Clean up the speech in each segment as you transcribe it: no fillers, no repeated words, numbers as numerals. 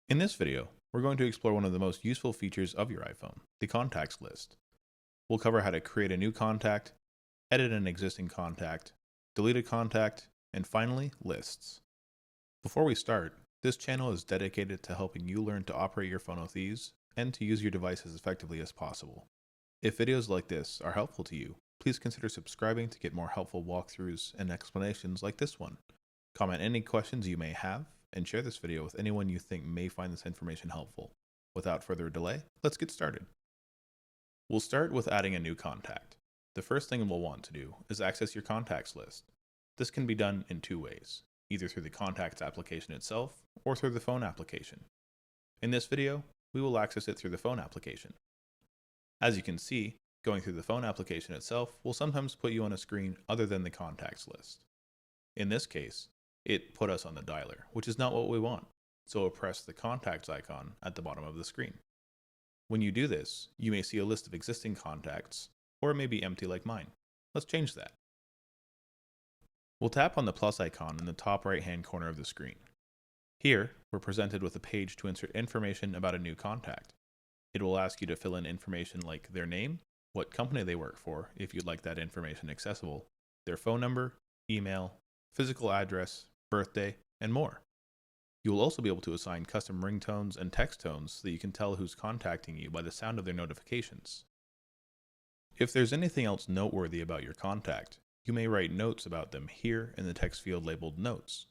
In this video, we're going to explore one of the most useful features of your iPhone, the contacts list. We'll cover how to create a new contact, edit an existing contact, delete a contact, and finally, lists. Before we start, this channel is dedicated to helping you learn to operate your phone with ease and to use your device as effectively as possible. If videos like this are helpful to you, please consider subscribing to get more helpful walkthroughs and explanations like this one. Comment any questions you may have, and share this video with anyone you think may find this information helpful. Without further delay, let's get started. We'll start with adding a new contact. The first thing we'll want to do is access your contacts list. This can be done in two ways, either through the contacts application itself or through the phone application. In this video, we will access it through the phone application. As you can see, going through the phone application itself will sometimes put you on a screen other than the contacts list. In this case, it put us on the dialer, which is not what we want, so we'll press the contacts icon at the bottom of the screen. When you do this, you may see a list of existing contacts, or it may be empty like mine. Let's change that. We'll tap on the plus icon in the top right-hand corner of the screen. Here, we're presented with a page to insert information about a new contact. It will ask you to fill in information like their name, what company they work for if you'd like that information accessible, their phone number, email, physical address, birthday, and more. You will also be able to assign custom ringtones and text tones so that you can tell who's contacting you by the sound of their notifications. If there's anything else noteworthy about your contact, you may write notes about them here in the text field labeled Notes.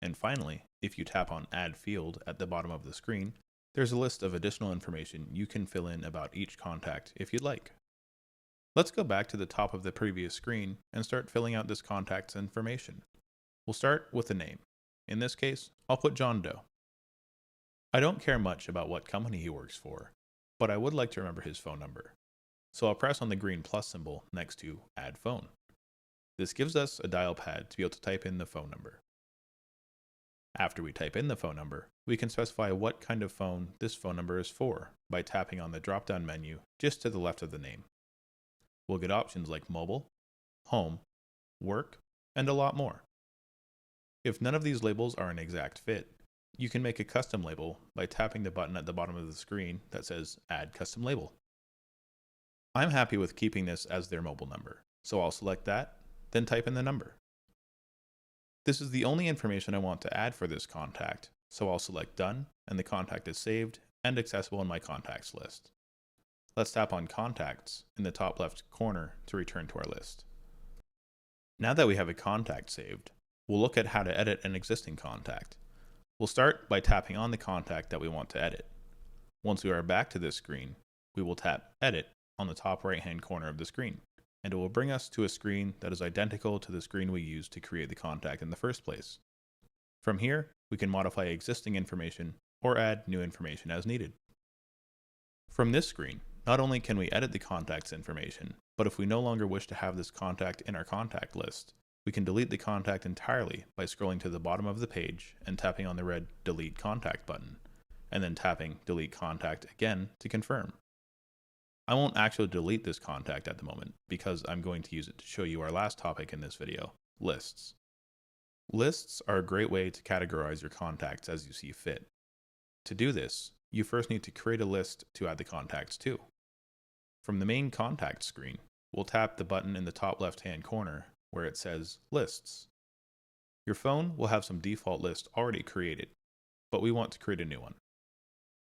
And finally, if you tap on Add Field at the bottom of the screen, there's a list of additional information you can fill in about each contact if you'd like. Let's go back to the top of the previous screen and start filling out this contact's information. We'll start with the name. In this case, I'll put John Doe. I don't care much about what company he works for, but I would like to remember his phone number. So I'll press on the green plus symbol next to Add Phone. This gives us a dial pad to be able to type in the phone number. After we type in the phone number, we can specify what kind of phone this phone number is for by tapping on the drop-down menu just to the left of the name. We'll get options like mobile, home, work, and a lot more. If none of these labels are an exact fit, you can make a custom label by tapping the button at the bottom of the screen that says Add Custom Label. I'm happy with keeping this as their mobile number, so I'll select that, then type in the number. This is the only information I want to add for this contact, so I'll select Done, and the contact is saved and accessible in my contacts list. Let's tap on Contacts in the top left corner to return to our list. Now that we have a contact saved, we'll look at how to edit an existing contact. We'll start by tapping on the contact that we want to edit. Once we are back to this screen, we will tap Edit on the top right-hand corner of the screen, and it will bring us to a screen that is identical to the screen we used to create the contact in the first place. From here, we can modify existing information or add new information as needed. From this screen, not only can we edit the contact's information, but if we no longer wish to have this contact in our contact list, we can delete the contact entirely by scrolling to the bottom of the page and tapping on the red Delete Contact button, and then tapping Delete Contact again to confirm. I won't actually delete this contact at the moment because I'm going to use it to show you our last topic in this video, lists. Lists are a great way to categorize your contacts as you see fit. To do this, you first need to create a list to add the contacts to. From the main contact screen, we'll tap the button in the top left-hand corner where it says Lists. Your phone will have some default list already created, but we want to create a new one.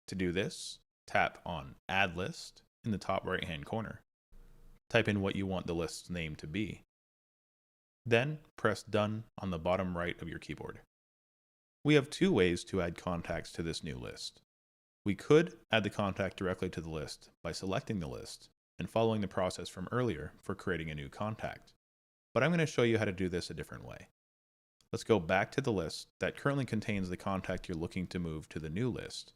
To do this, tap on Add List in the top right-hand corner. Type in what you want the list's name to be. Then press Done on the bottom right of your keyboard. We have two ways to add contacts to this new list. We could add the contact directly to the list by selecting the list and following the process from earlier for creating a new contact. But I'm going to show you how to do this a different way. Let's go back to the list that currently contains the contact you're looking to move to the new list.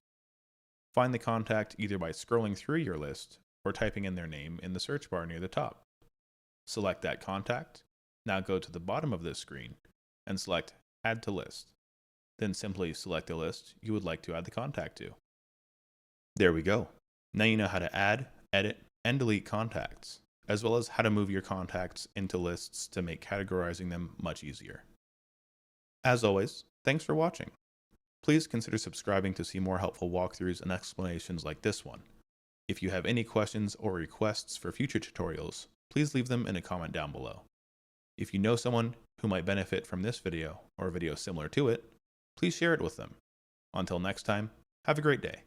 Find the contact either by scrolling through your list or typing in their name in the search bar near the top. Select that contact. Now go to the bottom of this screen and select Add to List. Then simply select the list you would like to add the contact to. There we go. Now you know how to add, edit, and delete contacts, as well as how to move your contacts into lists to make categorizing them much easier. As always, thanks for watching. Please consider subscribing to see more helpful walkthroughs and explanations like this one. If you have any questions or requests for future tutorials, please leave them in a comment down below. If you know someone who might benefit from this video or a video similar to it, please share it with them. Until next time, have a great day.